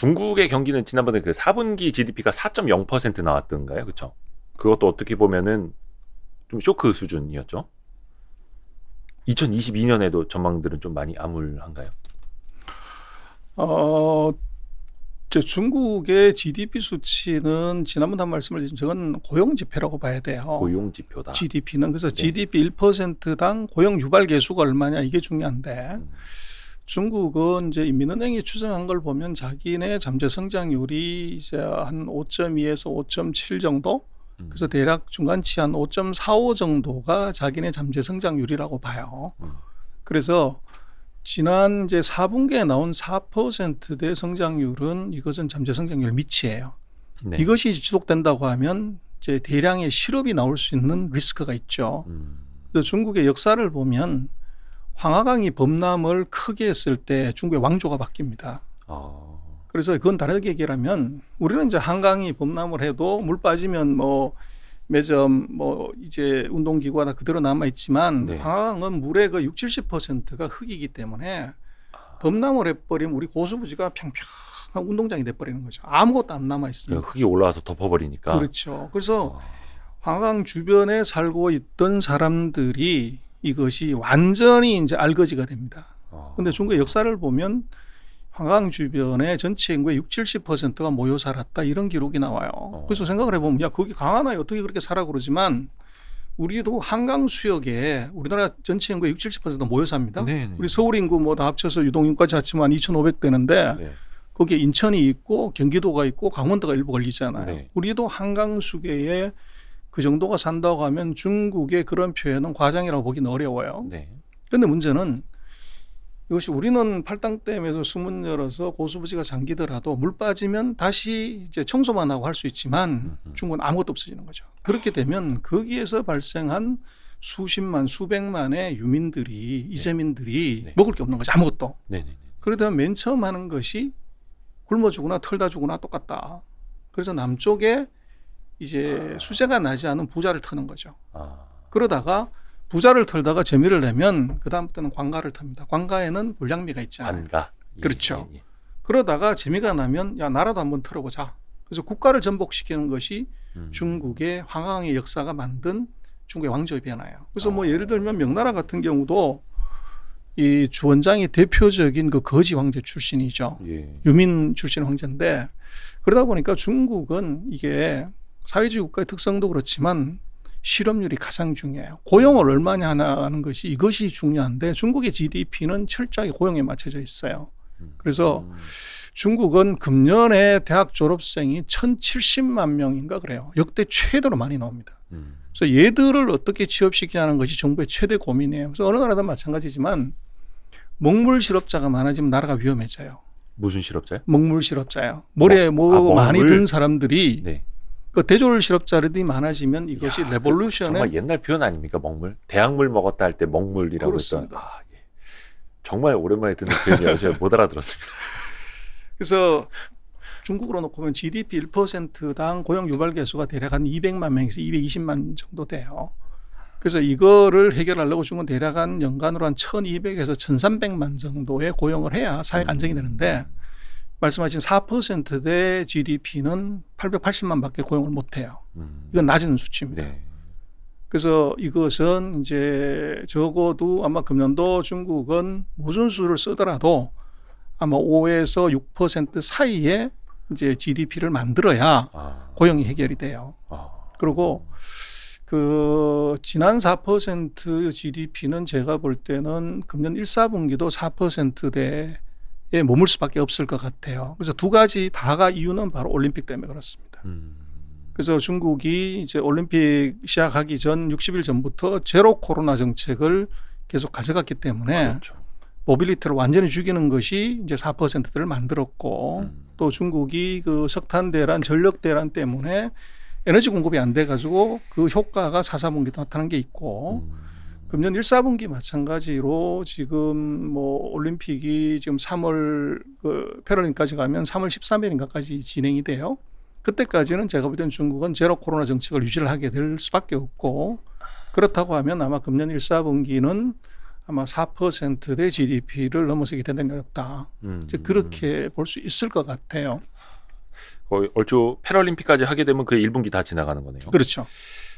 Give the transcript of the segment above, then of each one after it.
중국의 경기는 지난번에 그 4분기 GDP가 4.0% 나왔던가요? 그렇죠? 그것도 어떻게 보면은 좀 쇼크 수준이었죠. 2022년에도 전망들은 좀 많이 암울한가요? 중국의 GDP 수치는 지난번에 한 말씀을 드린 저건 고용 지표라고 봐야 돼요. 고용 지표다. GDP는 그래서 네. GDP 1%당 고용 유발 개수가 얼마냐 이게 중요한데 중국은 이제 인민은행이 추정한 걸 보면 자기네 잠재 성장률이 이제 한 5.2에서 5.7 정도. 그래서 대략 중간치 한 5.45 정도가 자기네 잠재 성장률이라고 봐요. 그래서 지난 이제 4분기에 나온 4%대 성장률은 이것은 잠재 성장률 밑이에요. 네. 이것이 지속된다고 하면 이제 대량의 실업이 나올 수 있는 리스크가 있죠. 그래서 중국의 역사를 보면 황하강이 범람을 크게 했을 때 중국의 왕조가 바뀝니다. 그래서 그건 다르게 얘기하면 우리는 이제 한강이 범람을 해도 물 빠지면 뭐 매점 뭐 이제 운동기구가 그대로 남아 있지만 네. 황하강은 물의 그 60~70%가 흙이기 때문에 범람을 해버리면 우리 고수부지가 평평한 운동장이 돼버리는 거죠. 아무것도 안 남아 있습니다. 흙이 올라와서 덮어버리니까. 그렇죠. 그래서 황하강 주변에 살고 있던 사람들이 이것이 완전히 이제 알거지가 됩니다. 그런데 중국의 역사를 보면 황하강 주변에 전체 인구의 60~70%가 모여 살았다 이런 기록이 나와요. 그래서 생각을 해보면 야 거기 강하나에 어떻게 그렇게 살아 그러지만 우리도 한강 수역에 우리나라 전체 인구의 60~70% 모여 삽니다. 네네. 우리 서울 인구 뭐 다 합쳐서 유동인구까지 합치면 2,500 되는데 네. 거기에 인천이 있고 경기도가 있고 강원도가 일부 걸리잖아요. 네. 우리도 한강 수계에 그 정도가 산다고 하면 중국의 그런 표현은 과장이라고 보기는 어려워요. 네. 그런데 문제는 이것이 우리는 팔당댐에서 수문 열어서 고수부지가 잠기더라도 물 빠지면 다시 이제 청소만 하고 할 수 있지만 중국은 아무것도 없어지는 거죠. 그렇게 되면 거기에서 발생한 수십만 수백만의 유민들이 이재민들이 네. 먹을 게 없는 거죠. 아무것도. 네네. 그러다 맨 처음 하는 것이 굶어 죽거나 털다 죽거나 똑같다. 그래서 남쪽에 이제 수재가 나지 않은 부자를 터는 거죠. 그러다가 부자를 털다가 재미를 내면 그 다음부터는 관가를 텁니다. 관가에는 불량미가 있잖아요. 안가. 그렇죠. 그러다가 재미가 나면 야 나라도 한번 털어보자. 그래서 국가를 전복시키는 것이 중국의 황하강의 역사가 만든 중국의 왕조의 변화예요. 그래서 뭐 예를 들면 명나라 같은 경우도 이 주원장이 대표적인 그 거지 황제 출신이죠. 예. 유민 출신 황제인데 그러다 보니까 중국은 이게 사회주의 국가의 특성도 그렇지만 실업률이 가장 중요해요. 고용을 얼마나 하는 것이 이것이 중요한데 중국의 GDP는 철저하게 고용에 맞춰져 있어요. 그래서 중국은 금년에 대학 졸업생이 1,070만 명인가 그래요. 역대 최대로 많이 나옵니다. 그래서 얘들을 어떻게 취업시키냐는 것이 정부의 최대 고민이에요. 그래서 어느 나라든 마찬가지지만 먹물 실업자가 많아지면 나라가 위험해져요. 무슨 실업자요? 먹물 실업자요. 모래 뭐 많이 먹물? 든 사람들이 네. 그 대졸 실업자들이 많아지면 이것이 야, 레볼루션의 정말 옛날 표현 아닙니까? 먹물. 대학물 먹었다 할 때 먹물이라고 그렇습니다. 했던. 예. 정말 오랜만에 듣는 표현이에요. 제가 못 알아들었습니다. 그래서 중국으로 놓고 보면 GDP 1%당 고용 유발 개수가 대략 한 200만 명에서 220만 정도 돼요. 그래서 이거를 해결하려고 중국은 대략 한 연간으로 한 1,200에서 1,300만 정도의 고용을 해야 사회가 안정이 되는데 말씀하신 4%대 GDP는 880만밖에 고용을 못해요. 이건 낮은 수치입니다. 네. 그래서 이것은 이제 적어도 아마 금년도 중국은 무슨 수를 쓰더라도 아마 5에서 6% 사이에 이제 GDP를 만들어야 고용이 해결이 돼요. 그리고 그 지난 4% GDP는 제가 볼 때는 금년 1, 4분기도 4%대에 머물 수밖에 없을 것 같아요. 그래서 두 가지 다가 이유는 바로 올림픽 때문에 그렇습니다. 그래서 중국이 이제 올림픽 시작하기 전 60일 전부터 제로 코로나 정책을 계속 가져갔기 때문에 그렇죠. 모빌리티를 완전히 죽이는 것이 이제 4%를 만들었고 또 중국이 그 석탄 대란, 전력 대란 때문에 에너지 공급이 안 돼 가지고 그 효과가 4, 4분기도 나타난 게 있고 금년 1, 4분기 마찬가지로 지금 뭐 올림픽이 지금 3월 그 패럴림픽까지 가면 3월 13일인가까지 진행이 돼요. 그때까지는 제가 볼 때는 중국은 제로 코로나 정책을 유지를 하게 될 수밖에 없고 그렇다고 하면 아마 금년 1, 4분기는 아마 4%의 GDP를 넘어서게 된다는 게 어렵다. 이제 그렇게 볼 수 있을 것 같아요. 거의 얼추 패럴림픽까지 하게 되면 그 1분기 다 지나가는 거네요. 그렇죠.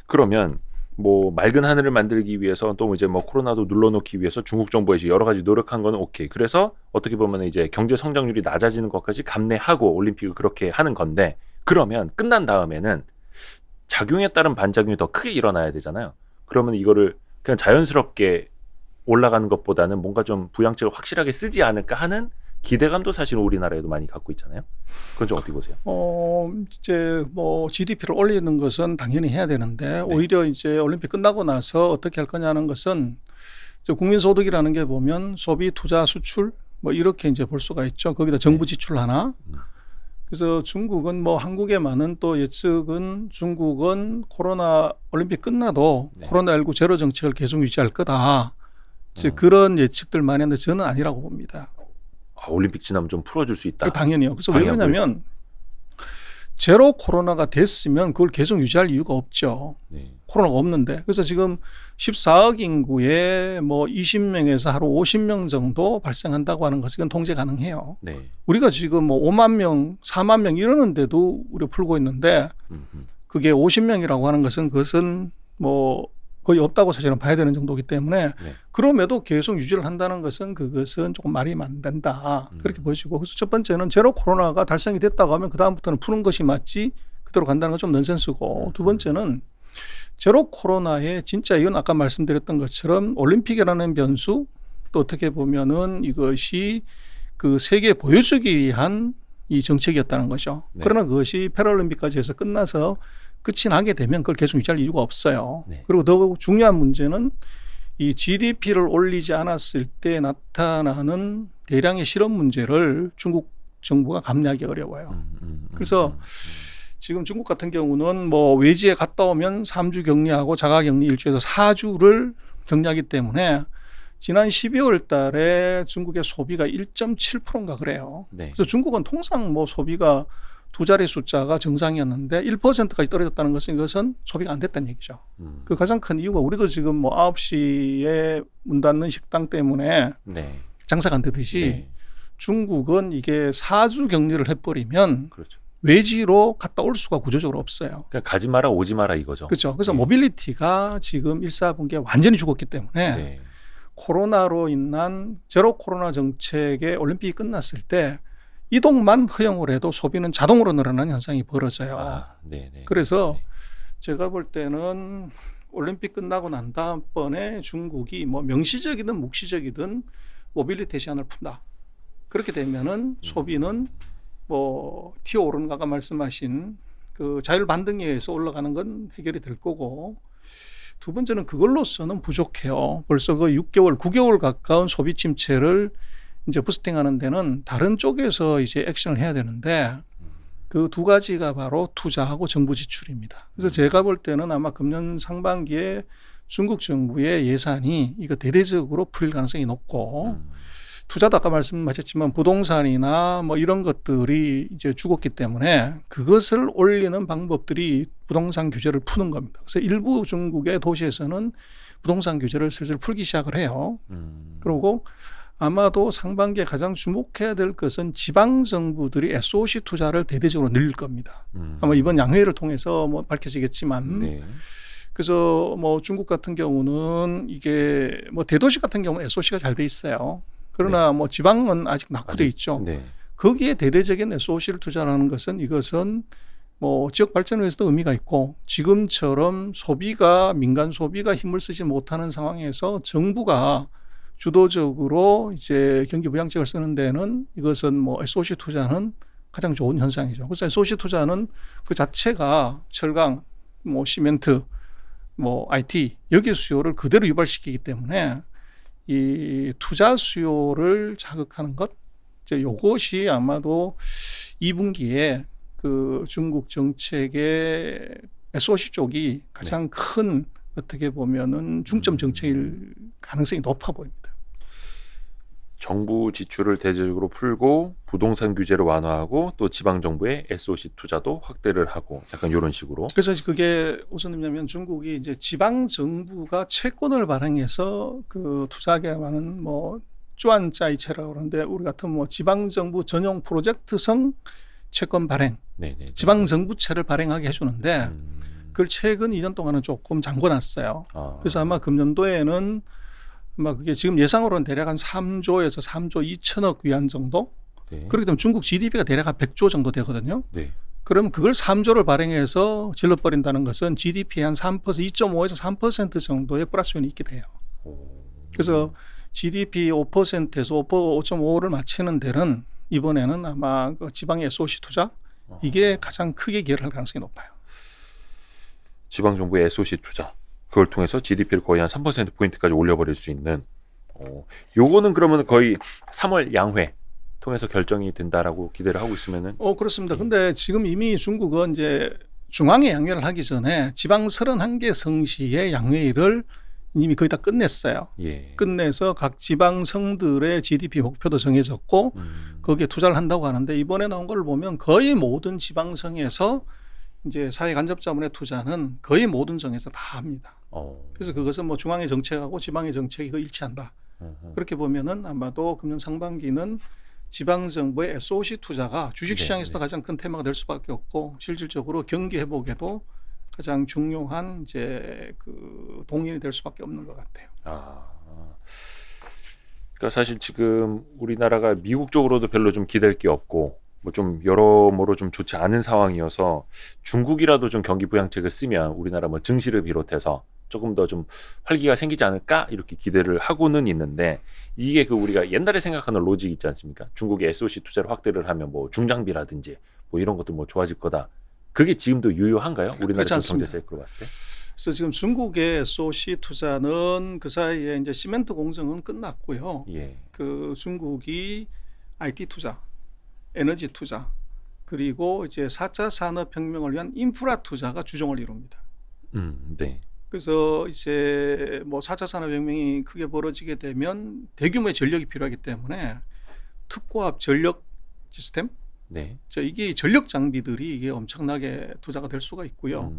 그러면 뭐 맑은 하늘을 만들기 위해서 또 이제 뭐 코로나도 눌러놓기 위해서 중국 정부에서 여러 가지 노력한 건 오케이. 그래서 어떻게 보면 이제 경제 성장률이 낮아지는 것까지 감내하고 올림픽을 그렇게 하는 건데, 그러면 끝난 다음에는 작용에 따른 반작용이 더 크게 일어나야 되잖아요. 그러면 이거를 그냥 자연스럽게 올라가는 것보다는 뭔가 좀 부양책을 확실하게 쓰지 않을까 하는 기대감도 사실 우리나라에도 많이 갖고 있잖아요. 그건 좀 어떻게 보세요? 이제 뭐 GDP를 올리는 것은 당연히 해야 되는데 오히려 이제 올림픽 끝나고 나서 어떻게 할 거냐는 것은 이제 국민소득이라는 게 보면 소비, 투자, 수출 뭐 이렇게 이제 볼 수가 있죠. 거기다 정부 지출 하나. 그래서 중국은 뭐 한국에 많은 또 예측은 중국은 코로나 올림픽 끝나도 코로나19 제로 정책을 계속 유지할 거다. 이제 그런 예측들 많이 하는데 저는 아니라고 봅니다. 올림픽 지나면 좀 풀어줄 수 있다. 당연히요. 그래서 왜 그러냐면 제로 코로나가 됐으면 그걸 계속 유지할 이유가 없죠. 코로나가 없는데. 그래서 지금 14억 인구에 뭐 20명에서 하루 50명 정도 발생한다고 하는 것은 통제 가능해요. 우리가 지금 뭐 5만 명, 4만 명 이러는데도 우리가 풀고 있는데 그게 50명이라고 하는 것은 그것은 뭐 거의 없다고 사실은 봐야 되는 정도이기 때문에 그럼에도 계속 유지를 한다는 것은 그것은 조금 말이 안 된다. 그렇게 보여지고, 그래서 첫 번째는 제로 코로나가 달성이 됐다고 하면 그다음부터는 푸는 것이 맞지 그대로 간다는 건 좀 넌센스고, 두 번째는 제로 코로나에 진짜 이건 아까 말씀드렸던 것처럼 올림픽이라는 변수, 또 어떻게 보면은 이것이 그 세계에 보여주기 위한 이 정책이었다는 거죠. 그러나 그것이 패럴림픽까지 해서 끝나서 끝이 나게 되면 그걸 계속 유지할 이유가 없어요. 그리고 더 중요한 문제는 이 GDP를 올리지 않았을 때 나타나는 대량의 실업 문제를 중국 정부가 감내하기 어려워요. 그래서 지금 중국 같은 경우는 뭐 외지에 갔다 오면 3주 격리하고 자가격리 1주에서 4주를 격리하기 때문에 지난 12월 달에 중국의 소비가 1.7%인가 그래요. 그래서 중국은 통상 뭐 소비가 두 자리 숫자가 정상이었는데 1%까지 떨어졌다는 것은 이것은 소비가 안 됐다는 얘기죠. 그 가장 큰 이유가 우리도 지금 뭐 9시에 문 닫는 식당 때문에 장사가 안 되듯이 중국은 이게 4주 격리를 해버리면 외지로 갔다 올 수가 구조적으로 없어요. 그냥 가지 마라 오지 마라 이거죠. 그렇죠. 그래서 모빌리티가 지금 1사분기에 완전히 죽었기 때문에 코로나로 인한 제로 코로나 정책의 올림픽이 끝났을 때 이동만 허용을 해도 소비는 자동으로 늘어나는 현상이 벌어져요. 그래서 제가 볼 때는 올림픽 끝나고 난 다음번에 중국이 뭐 명시적이든 묵시적이든 모빌리티 제한을 푼다. 그렇게 되면은 소비는 뭐 튀어오르는 아까 말씀하신 그 자율 반등에 의해서 올라가는 건 해결이 될 거고, 두 번째는 그걸로서는 부족해요. 벌써 그 6개월, 9개월 가까운 소비 침체를 이제 부스팅하는 데는 다른 쪽에서 이제 액션을 해야 되는데 그 두 가지가 바로 투자하고 정부 지출입니다. 그래서 제가 볼 때는 아마 금년 상반기에 중국 정부의 예산이 이거 대대적으로 풀릴 가능성이 높고, 투자도 아까 말씀하셨지만 부동산이나 뭐 이런 것들이 이제 죽었기 때문에 그것을 올리는 방법들이 부동산 규제를 푸는 겁니다. 그래서 일부 중국의 도시에서는 부동산 규제를 슬슬 풀기 시작을 해요. 그리고 아마도 상반기에 가장 주목해야 될 것은 지방 정부들이 SOC 투자를 대대적으로 늘릴 겁니다. 아마 이번 양회를 통해서 뭐 밝혀지겠지만, 그래서 뭐 중국 같은 경우는 이게 뭐 대도시 같은 경우는 SOC가 잘 돼 있어요. 그러나 뭐 지방은 아직 낙후돼 있죠. 거기에 대대적인 SOC를 투자하는 것은 이것은 뭐 지역 발전을 위해서도 의미가 있고, 지금처럼 소비가 민간 소비가 힘을 쓰지 못하는 상황에서 정부가 주도적으로 이제 경기 부양책을 쓰는 데는 이것은 뭐 SOC 투자는 가장 좋은 현상이죠. 그래서 SOC 투자는 그 자체가 철강, 뭐 시멘트, 뭐 IT 여기 수요를 그대로 유발시키기 때문에 이 투자 수요를 자극하는 것, 이제 요것이 아마도 2분기에 그 중국 정책의 SOC 쪽이 가장 큰 네. 어떻게 보면은 중점 정책일 가능성이 높아 보입니다. 정부 지출을 대대적으로 풀고 부동산 규제를 완화하고 또 지방 정부의 SOC 투자도 확대를 하고 약간 이런 식으로. 그래서 그게 무슨 의미냐면 중국이 이제 지방 정부가 채권을 발행해서 그 투자하게 많은 뭐 쭈안짜이체라고 그러는데 우리 같은 뭐 지방 정부 전용 프로젝트성 채권 발행, 네네. 지방 정부채를 발행하게 해주는데 그걸 최근 2년 동안은 조금 잠궈놨어요. 아, 그래서 아마 금년도에는 아마 그게 지금 예상으로는 대략 한 3조에서 3조 2천억 위안 정도. 네. 그렇기 때문에 중국 GDP가 대략 한 100조 정도 되거든요. 네. 그럼 그걸 3조를 발행해서 질러버린다는 것은 GDP의 한 3%, 2.5에서 3% 정도의 플러스 요인이 있게 돼요. 오. 그래서 GDP 5%에서 5.5를 맞추는 데는 이번에는 아마 그 지방의 SOC 투자 이게 가장 크게 기여를 할 가능성이 높아요. 지방 정부의 SOC 투자 그걸 통해서 GDP를 거의 한 3%포인트까지 올려버릴 수 있는. 요거는 그러면 거의 3월 양회 통해서 결정이 된다라고 기대를 하고 있으면은. 그렇습니다. 근데 지금 이미 중국은 이제 중앙에 양회를 하기 전에 지방 31개 성시의 양회를 이미 거의 다 끝냈어요. 예. 끝내서 각 지방성들의 GDP 목표도 정해졌고 거기에 투자를 한다고 하는데 이번에 나온 걸 보면 거의 모든 지방성에서 이제 사회 간접 자본의 투자는 거의 모든 정에서 다 합니다. 그래서 그것은 뭐 중앙의 정책하고 지방의 정책이 그 일치한다. 그렇게 보면은 아마도 금년 상반기는 지방 정부의 SOC 투자가 주식 시장에서도 가장 큰 테마가 될 수밖에 없고 실질적으로 경기 회복에도 가장 중요한 이제 그 동인이 될 수밖에 없는 것 같아요. 그러니까 사실 지금 우리나라가 미국 쪽으로도 별로 좀 기댈 게 없고 뭐 좀 여러모로 좀 좋지 않은 상황이어서 중국이라도 좀 경기 부양책을 쓰면 우리나라 뭐 증시를 비롯해서 조금 더 좀 활기가 생기지 않을까 이렇게 기대를 하고는 있는데 이게 그 우리가 옛날에 생각하는 로직 있지 않습니까? 중국의 SOC 투자를 확대를 하면 뭐 중장비라든지 뭐 이런 것도 뭐 좋아질 거다. 그게 지금도 유효한가요? 우리나라 경제 사이클로 봤을 때? 그래서 지금 중국의 SOC 투자는 그 사이에 이제 시멘트 공정은 끝났고요. 예. 그 중국이 IT 투자, 에너지 투자, 그리고 이제 4차 산업혁명을 위한 인프라 투자가 주종을 이룹니다. 네. 그래서 이제 뭐 4차 산업혁명이 크게 벌어지게 되면 대규모의 전력이 필요하기 때문에 특고압 전력 시스템, 네. 이게 전력 장비들이 이게 엄청나게 투자가 될 수가 있고요.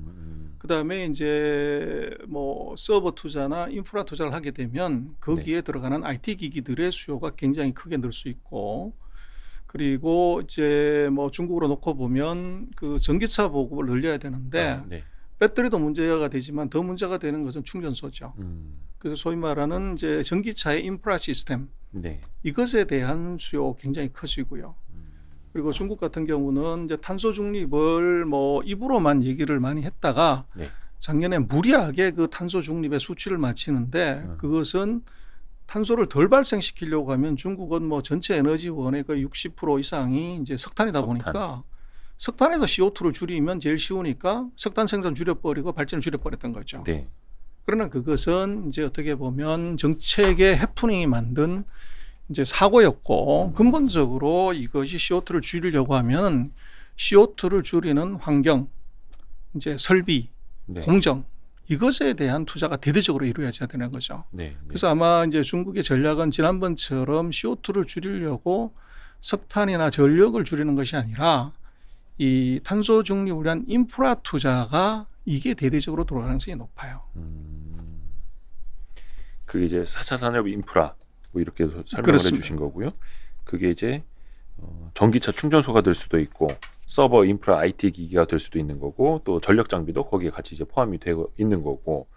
그다음에 이제 뭐 서버 투자나 인프라 투자를 하게 되면 거기에 들어가는 IT 기기들의 수요가 굉장히 크게 늘 수 있고 그리고 이제 뭐 중국으로 놓고 보면 그 전기차 보급을 늘려야 되는데 네. 배터리도 문제가 되지만 더 문제가 되는 것은 충전소죠. 그래서 소위 말하는 이제 전기차의 인프라 시스템 네. 이것에 대한 수요 굉장히 커지고요. 그리고 중국 같은 경우는 이제 탄소 중립을 뭐 입으로만 얘기를 많이 했다가 네. 작년에 무리하게 그 탄소 중립의 수치를 맞추는데 그것은 탄소를 덜 발생시키려고 하면 중국은 뭐 전체 에너지원의 거의 60% 이상이 이제 석탄이다 보니까 석탄에서 CO2를 줄이면 제일 쉬우니까 석탄 생산 줄여버리고 발전을 줄여버렸던 거죠. 네. 그러나 그것은 이제 어떻게 보면 정책의 해프닝이 만든 이제 사고였고 근본적으로 이것이 CO2를 줄이려고 하면 CO2를 줄이는 환경, 이제 설비, 네. 공정 이것에 대한 투자가 대대적으로 이루어져야 되는 거죠. 네. 그래서 아마 이제 중국의 전략은 지난번처럼 CO2를 줄이려고 석탄이나 전력을 줄이는 것이 아니라 이 탄소 중립을 위한 인프라 투자가 이게 대대적으로 들어갈 가능성이 높아요. 그게 이제 4차 산업 인프라 뭐 이렇게 설명을 그렇습니다. 해주신 거고요. 그게 이제 전기차 충전소가 될 수도 있고 서버 인프라 IT 기기가 될 수도 있는 거고 또 전력 장비도 거기에 같이 이제 포함이 되고 있는 거고